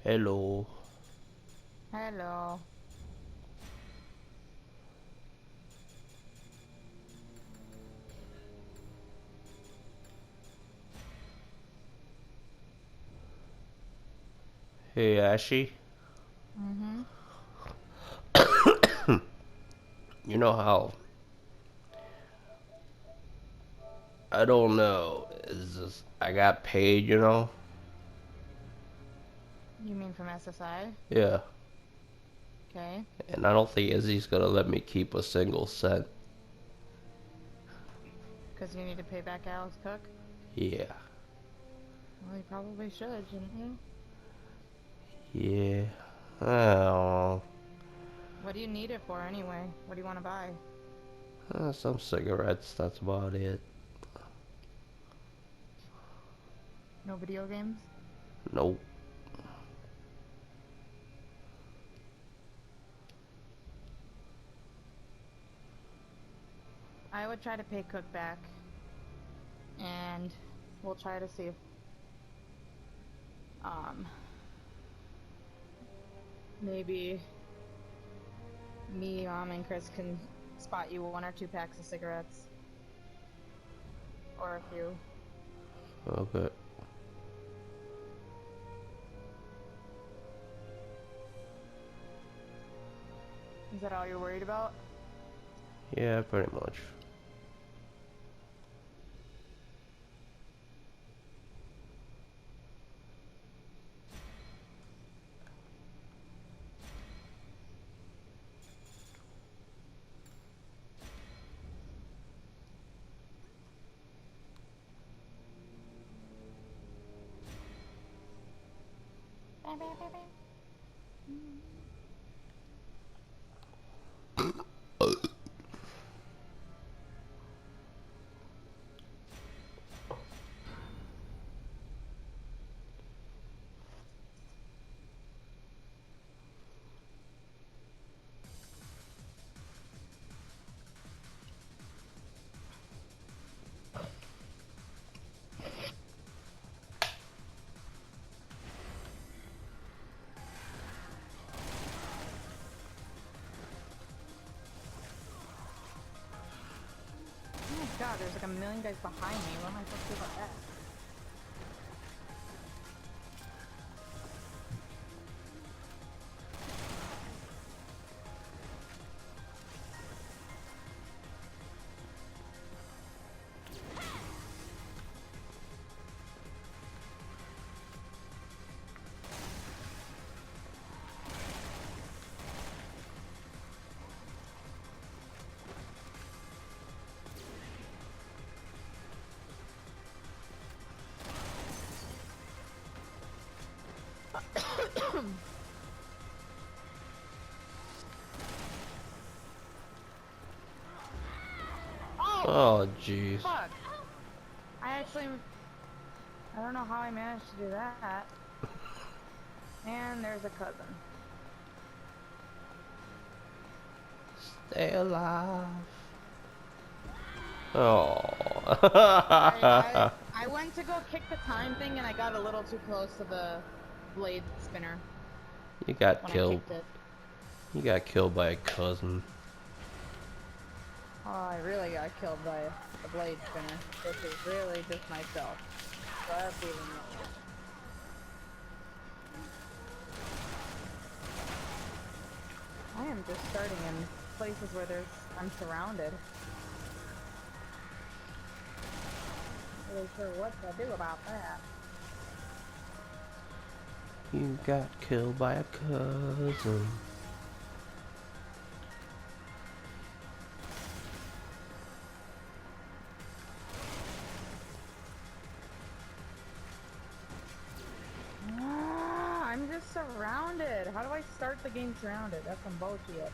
Hello. Hello. Hey, Ashy. Mm-hmm. You know how I don't know. It's just I got paid, you know? You mean from SSI? Yeah. Okay. And I don't think Izzy's gonna let me keep a single cent. Because you need to pay back Alex Cook? Yeah. Well, you probably should, shouldn't you? Yeah. Oh, What do you need it for anyway? What do you want to buy? some cigarettes. That's about it. No video games? Nope. I would try to pay Cook back. And we'll try to see if, um, maybe me, Mom, and Chris can spot you 1 or 2 packs of cigarettes. Or a few. Okay. Is that all you're worried about? Yeah, pretty much. Oh my god, there's like a million guys behind me. What am I supposed to do about that? Oh! Oh, jeez. Fuck! I don't know how I managed to do that. And there's a cousin. Stay alive. Oh. I went to go kick the time thing and I got a little too close to the blade spinner You got when I killed. kicked it. You got killed by a cousin. Oh, I really got killed by the blade spinner, which is really just myself. So that's even worse. I am just starting in places where I'm surrounded. Not really sure what to do about that. You got killed by a cousin. I'm just surrounded. How do I start the game surrounded? That's some bullshit.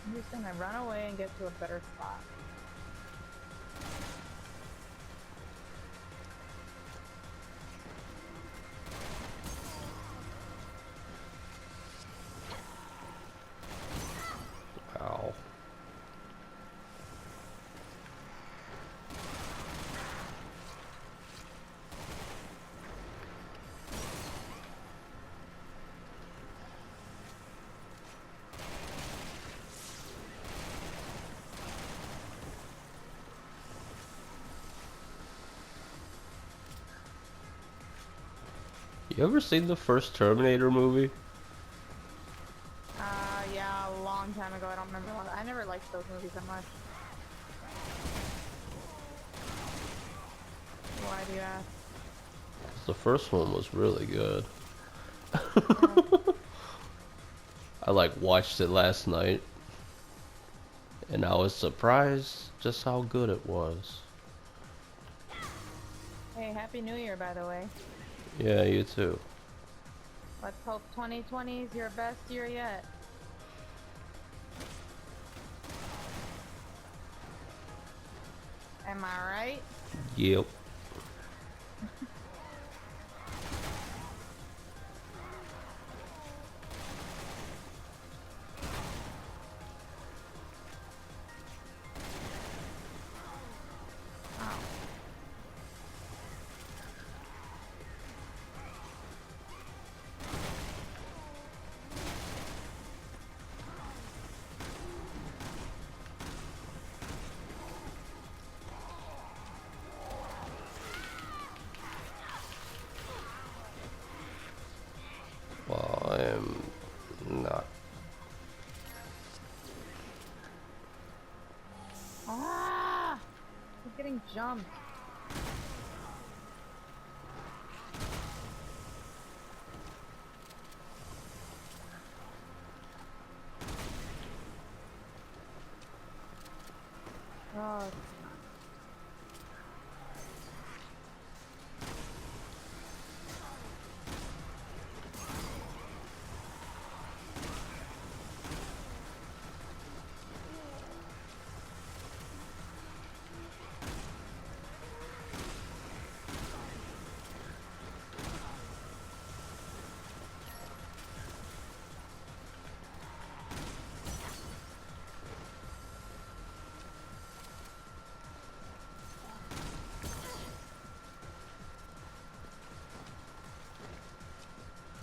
I'm just gonna run away and get to a better spot. Ow. You ever seen the first Terminator movie? Yeah, a long time ago. I don't remember. I never liked those movies that much. Why do you ask? The first one was really good. Yeah. I like watched it last night, and I was surprised just how good it was. Hey, Happy New Year, by the way. Yeah, you too. Let's hope 2020 is your best year yet. Am I right? Yep. Oh. Well, I am not. Ah! I'm getting jumped. Oh,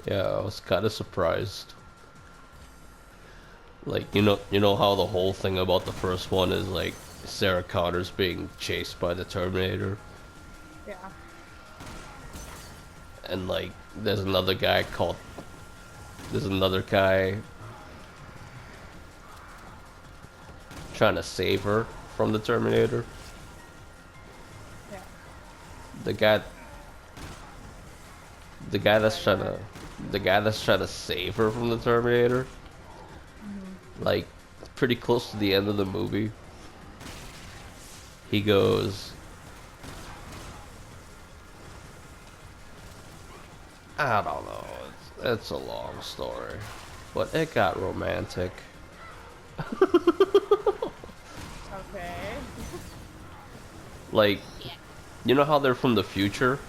Yeah, I was kind of surprised. Like, you know how the whole thing about the first one is like Sarah Connor's being chased by the Terminator, yeah. and like there's another guy trying to save her from the Terminator. Yeah. The guy, the guy that's Sorry, trying go to, ahead. the guy that's trying to save her from the Terminator, like pretty close to the end of the movie, he goes, I don't know, it's a long story, but it got romantic. Okay. Like, you know how they're from the future?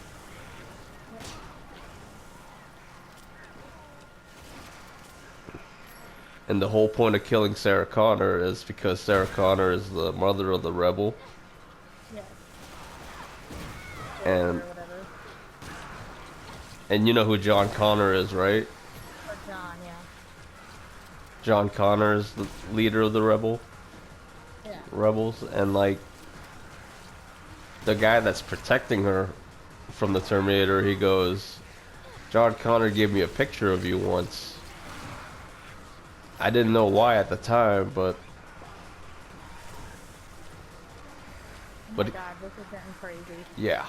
And the whole point of killing Sarah Connor is because Sarah Connor is the mother of the rebel. Yeah. George And or whatever. and you know who John Connor is, right? Or John, yeah. John Connor is the leader of the Yeah. rebels, and like the guy that's protecting her from the Terminator, he goes, John Connor gave me a picture of you once. I didn't know why at the time, Oh my but god, this is getting crazy. yeah.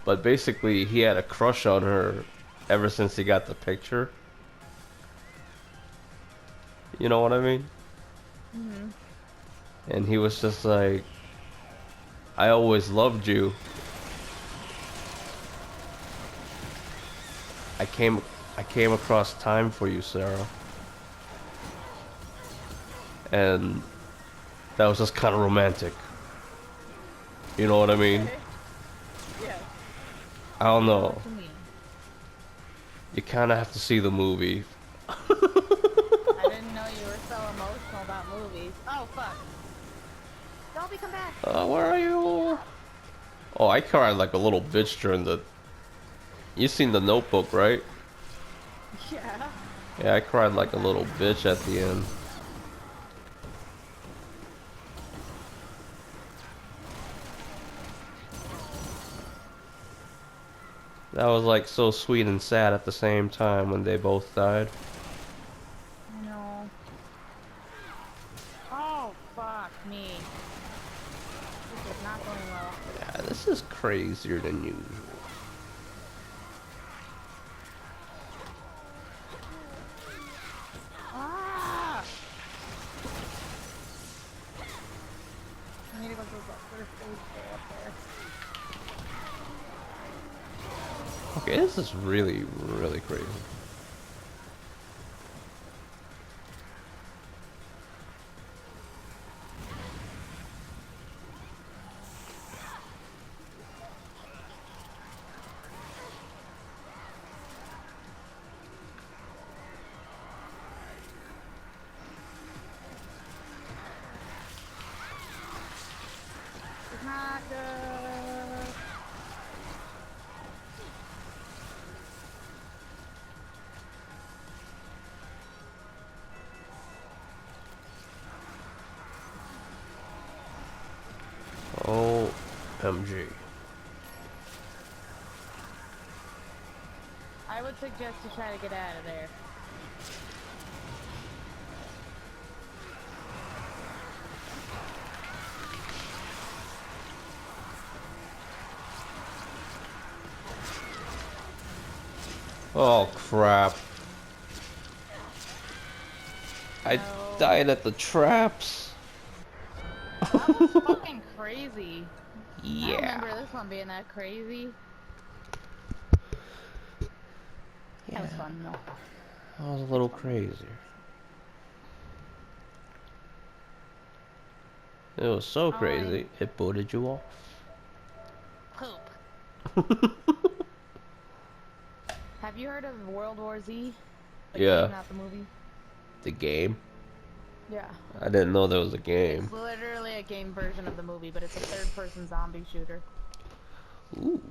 But basically, he had a crush on her ever since he got the picture. You know what I mean? Mm-hmm. And he was just like, I always loved you. I came I came across time for you, Sarah. And that was just kind of romantic. You know what I mean? Okay. Yes. I don't I know know. what you mean. You kind of have to see the movie. I didn't know you were so emotional about movies. Oh, fuck. Dolby, come back! Where are you? Oh, I cried like a little bitch during the... You seen The Notebook, right? Yeah. Yeah, I cried like a little bitch at the end. That was like so sweet and sad at the same time when they both died. I know. Oh, fuck me. This is not going well. Yeah, this is crazier than usual. Ah! I need to go to the first aid bay up there. Okay, this is really, really crazy. It's not good. OMG. I would suggest you try to get out of there. Oh crap. I No. died at the traps. That was fucking crazy. I don't Yeah. remember this one being that crazy. That was fun though. That was a little crazier. It was so crazy, it booted you off. Poop. Have you heard of World War Z? The Yeah. game, not the movie? The game? Yeah. I didn't know there was a game. It's literally a game version of the movie, but it's a third-person zombie shooter. Ooh.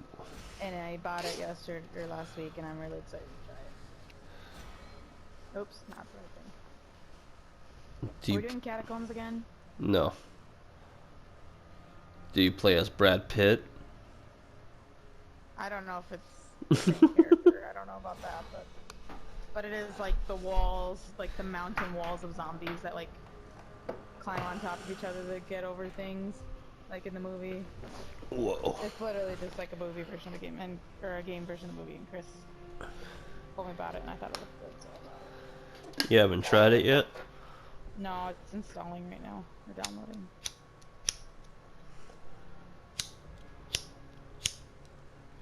And I bought it yesterday or last week, and I'm really excited to try it. Oops, not the right thing. Are we doing Catacombs again? No. Do you play as Brad Pitt? I don't know if it's the same character. I don't know about that, but it is like the walls, like the mountain walls of zombies that like climb on top of each other to get over things, like in the movie. Whoa. It's literally just like a movie version of a game, or a game version of the movie. And Chris told me about it, and I thought it looked good, so I bought it. You haven't tried it yet? No, it's installing right now. Or downloading.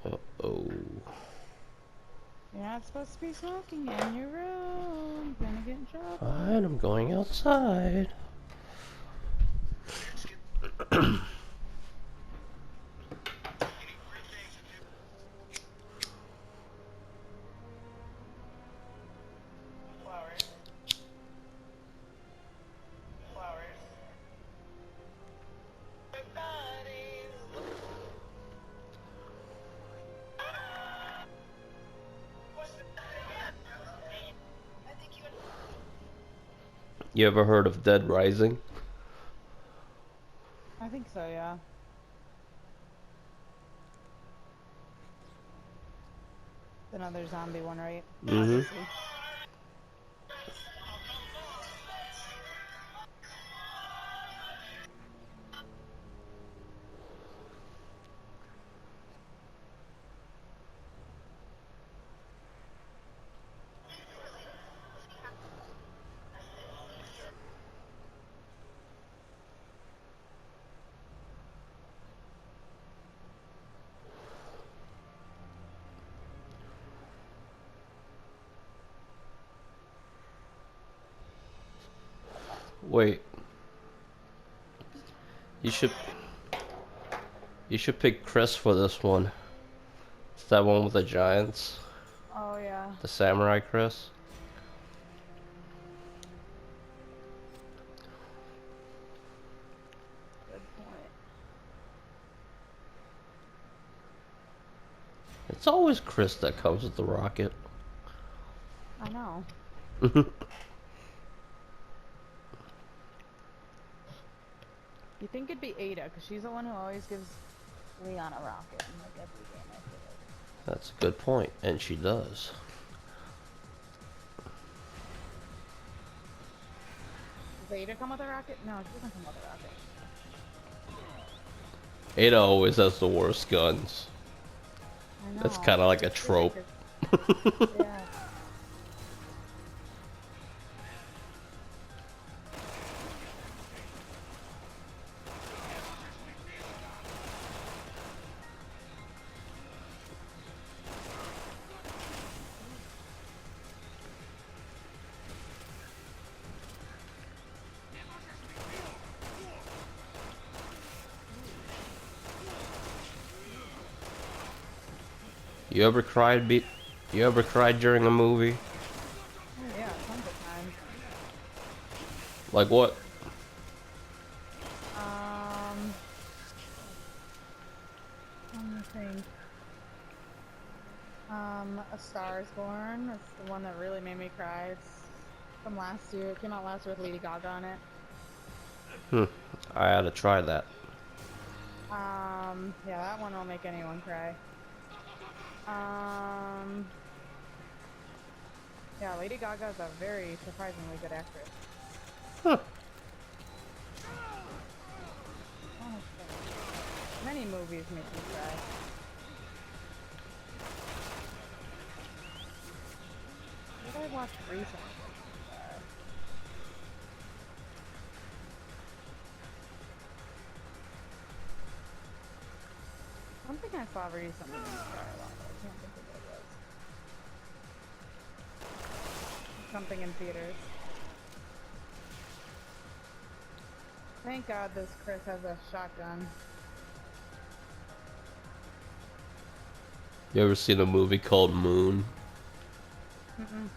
Uh-oh. You're not supposed to be smoking in your room. You're gonna get in trouble. Fine, I'm going outside. You ever heard of Dead Rising? I think so, yeah. Another zombie one, right? Mm-hmm. Wait. You should pick Chris for this one. It's that one with the giants. Oh, yeah. The samurai Chris. Good point. It's always Chris that comes with the rocket. I know. You think it'd be Ada, because she's the one who always gives Leon a rocket in like every game, I feel like. That's a good point, and she does. Does Ada come with a rocket? No, she doesn't come with a rocket. Ada always has the worst guns. I know. That's kind of like a It's weird, trope. 'cause- yeah. You ever cried during a movie? Oh, yeah, tons of times. Like what? Let me think. A Star is Born. That's the one that really made me cry. It's from last year. It came out last year with Lady Gaga on it. I had to try that. Yeah, that one will make anyone cry. Yeah, Lady Gaga's a very surprisingly good actress. Huh. Honestly. Many movies make me cry. What did I watch recently? Something I saw recently made me cry a lot. I can't think of what it was. Something in theaters. Thank God this Chris has a shotgun. You ever seen a movie called Moon? Mm-mm.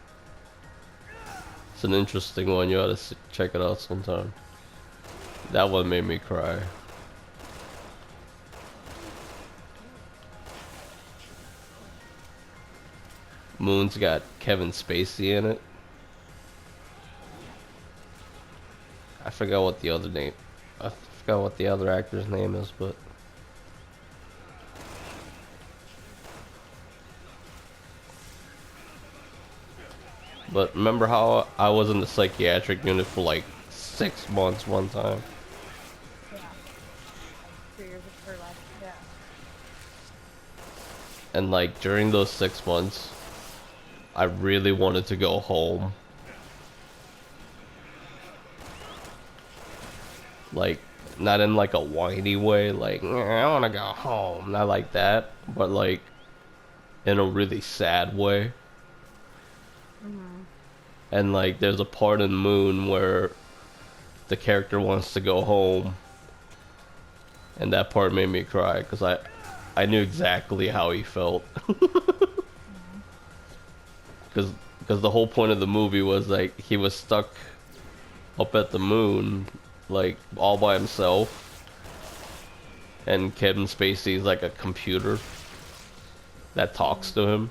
It's an interesting one. You ought to check it out sometime. That one made me cry. Moon's got Kevin Spacey in it. I forgot what the other name. I forgot what the other actor's name is, but remember how I was in the psychiatric unit for like 6 months one time? Yeah. Like 2 years for less. Yeah. And like during those 6 months, I really wanted to go home. Like, not in like a whiny way, like, I want to go home. Not like that, but like in a really sad way. Mm-hmm. And like there's a part in Moon where the character wants to go home. And that part made me cry because I knew exactly how he felt. Because the whole point of the movie was like he was stuck up at the moon, like all by himself, and Kevin Spacey's like a computer that talks to him.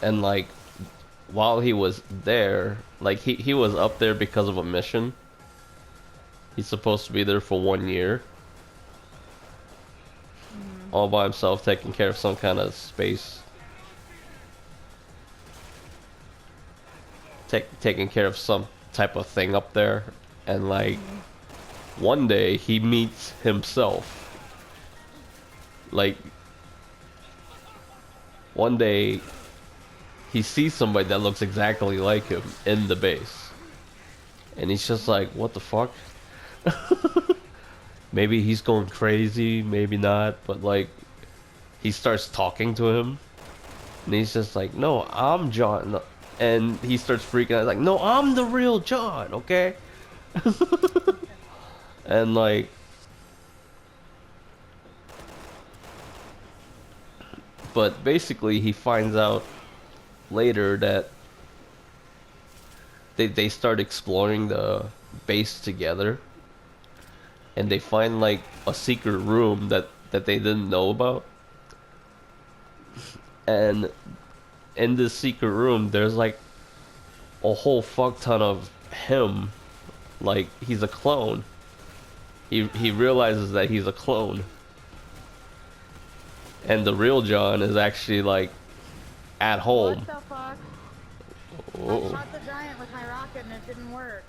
And like while he was there, like he was up there because of a mission. He's supposed to be there for 1 year. All by himself, taking care of some kind of space. Taking care of some type of thing up there. And like, one day he meets himself. Like, one day he sees somebody that looks exactly like him in the base. And he's just like, what the fuck? Maybe he's going crazy, maybe not, but like he starts talking to him and he's just like, no, I'm John. And he starts freaking out like, no, I'm the real John, okay? And like, but basically he finds out later that they start exploring the base together. And they find like a secret room that they didn't know about. And in this secret room there's like a whole fuck ton of him. Like he's a clone. he realizes that he's a clone, and the real John is actually like at What home. the fuck? I Oh, shot the giant with my rocket and it didn't work.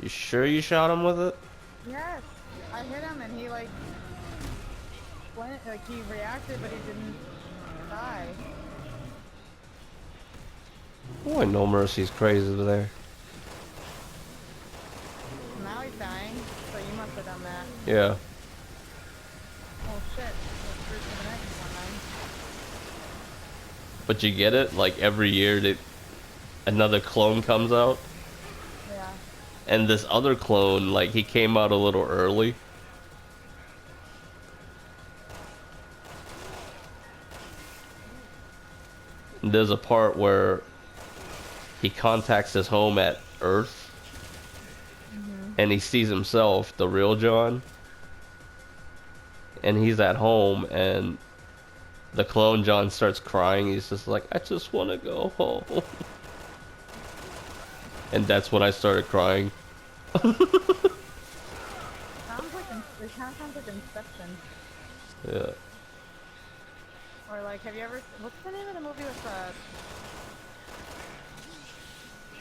you sure you shot him with it? Yes, I hit him and he like went, like he reacted, but he didn't die. Boy, No Mercy's crazy there. Now he's dying, so you must have done that. Yeah. Oh shit. Let's root for the next one But you get it? Like every year that another clone comes out, then. Yeah. and this other clone, like he came out a little early. There's a part where he contacts his home at Earth, and he sees himself, the real John, and he's at home, and the clone John starts crying. He's just like, I just want to go home. And that's when I started crying. Sounds like it kind of sounds like Inception. Yeah. Or like, have you ever? What's the name of the movie with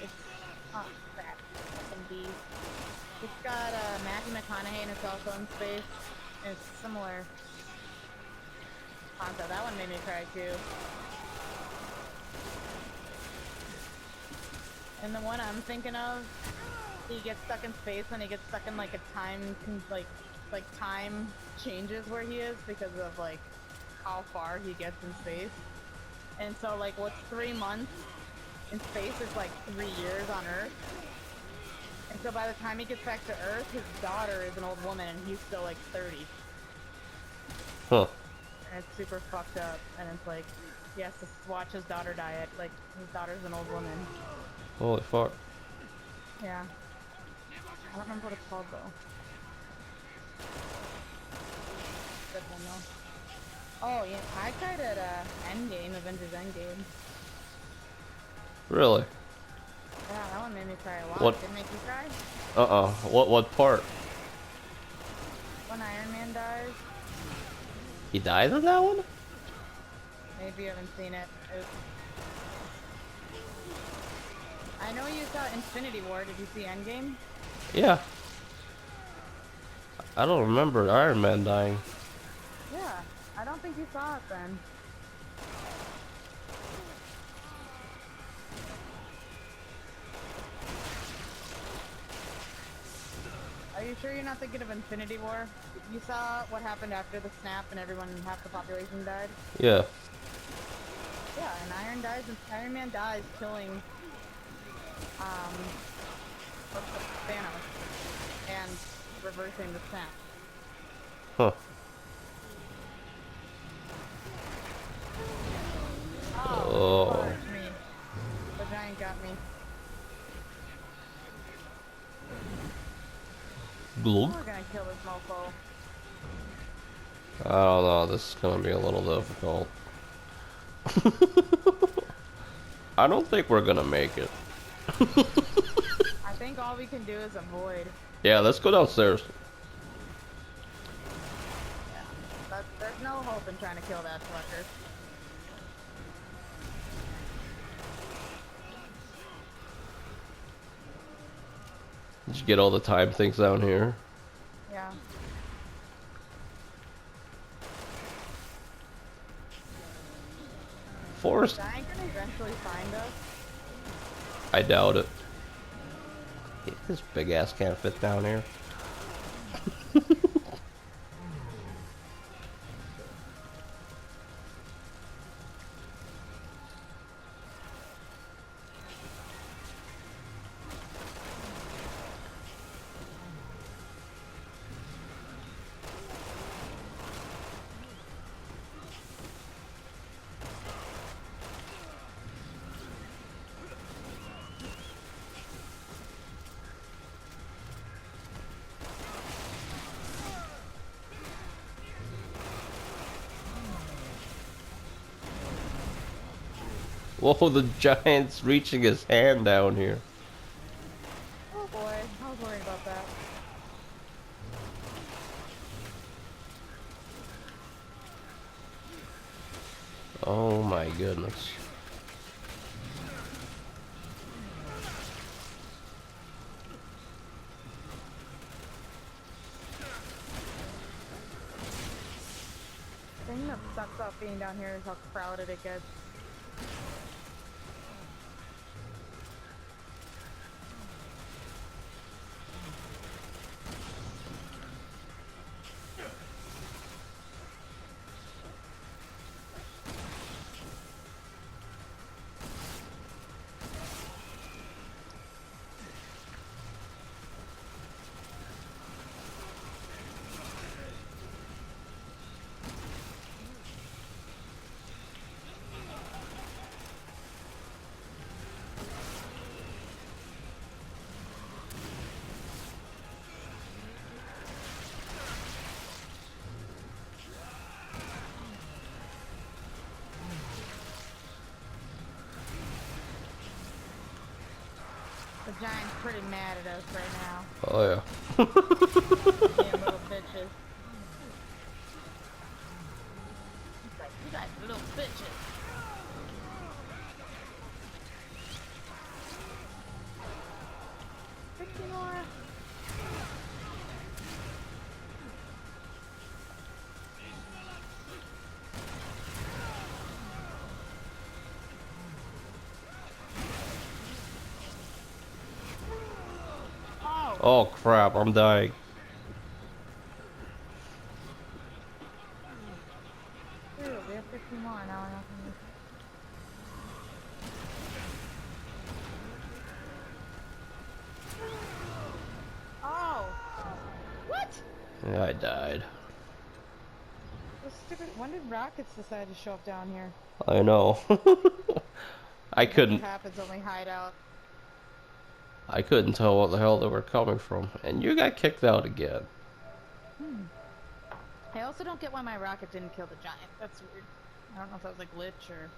It's oh crap. Fucking It's got Matthew McConaughey and it's also in space. And it's similar concept. That one made me cry too. And the one I'm thinking of, he gets stuck in space and he gets stuck in like a time, like time changes where he is because of like how far he gets in space. And so like what's 3 months in space is like 3 years on Earth. And so by the time he gets back to Earth, his daughter is an old woman and he's still like 30. Huh. And it's super fucked up. And it's like, he has to watch his daughter die at, like, his daughter's an old woman. Holy fuck. Yeah. I don't remember what it's called though. Good one though. Oh yeah, I tried at Endgame, Avengers Endgame. Really? Yeah, that one made me cry a lot. What? Did it make you cry? What part? When Iron Man dies. He died in that one? Maybe you haven't seen it. I know you saw Infinity War. Did you see Endgame? Yeah. I don't remember Iron Man dying. Yeah. I don't think you saw it then. Are you sure you're not thinking of Infinity War? You saw what happened after the snap and everyone, half the population died? Yeah. Yeah, and Iron Man dies killing, Thanos and reversing the snap. Huh. Oh, poor me. The giant got me. Glug. We're gonna kill this mofo. I don't know, this is gonna be a little difficult. I don't think we're gonna make it. I think all we can do is avoid. Yeah, let's go downstairs. Yeah. There's no hope in trying to kill that fucker. Did you get all the time things down here? Yeah. Forest? Giant gonna eventually find us. I doubt it. This big ass can't fit down here. Whoa, the giant's reaching his hand down here. Oh boy, I was worried about that. Oh my goodness. The thing that sucks about being down here is how crowded it gets. The giant's pretty mad at us right now. Oh yeah. Damn little bitches. He's like, you guys are little bitches. Fifty more. Oh! Oh crap, I'm dying. Dude, we have 50 more now. We're not gonna use it. Oh! What? Yeah, I died. Those stupid. When did rockets decide to show up down here? I know. I That's couldn't. what happens when we hide out. I couldn't tell what the hell they were coming from. And you got kicked out again. I also don't get why my rocket didn't kill the giant. That's weird. I don't know if that was a glitch or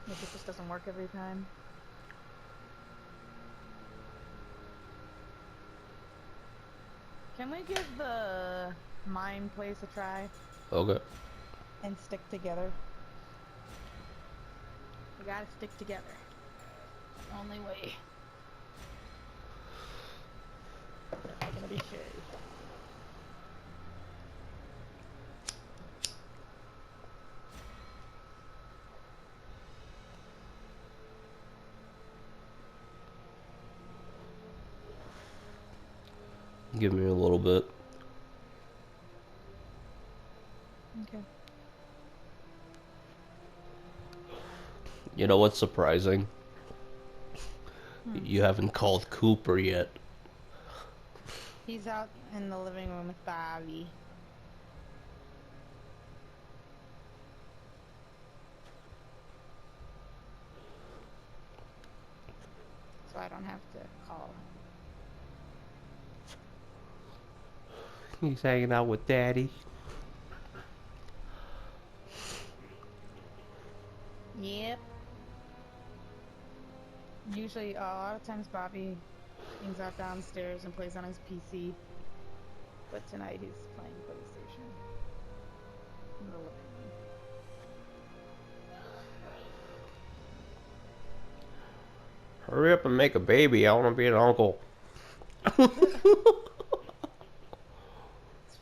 maybe it just doesn't work every time. Can we give the mine place a try Okay. and stick together? We gotta stick together. Only way. I'm gonna be sure. Give me a little bit. Okay. You know what's surprising? You haven't called Cooper yet. He's out in the living room with Bobby. So I don't have to call him. He's hanging out with Daddy. Yep. Usually, a lot of times Bobby hangs out downstairs and plays on his PC. But tonight he's playing PlayStation in the living room. Hurry up and make a baby. I want to be an uncle. It's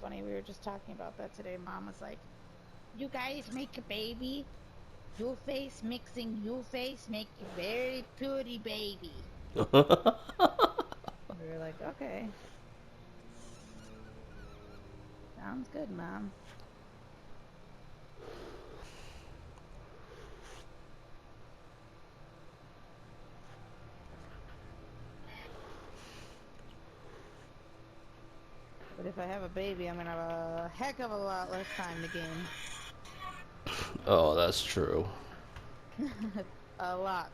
funny, we were just talking about that today. Mom was like, you guys make a baby. Your face mixing your face make you very pretty baby. We were like, okay. Sounds good, Mom. But if I have a baby, I'm gonna have a heck of a lot less time to game. Oh, that's true. A lot.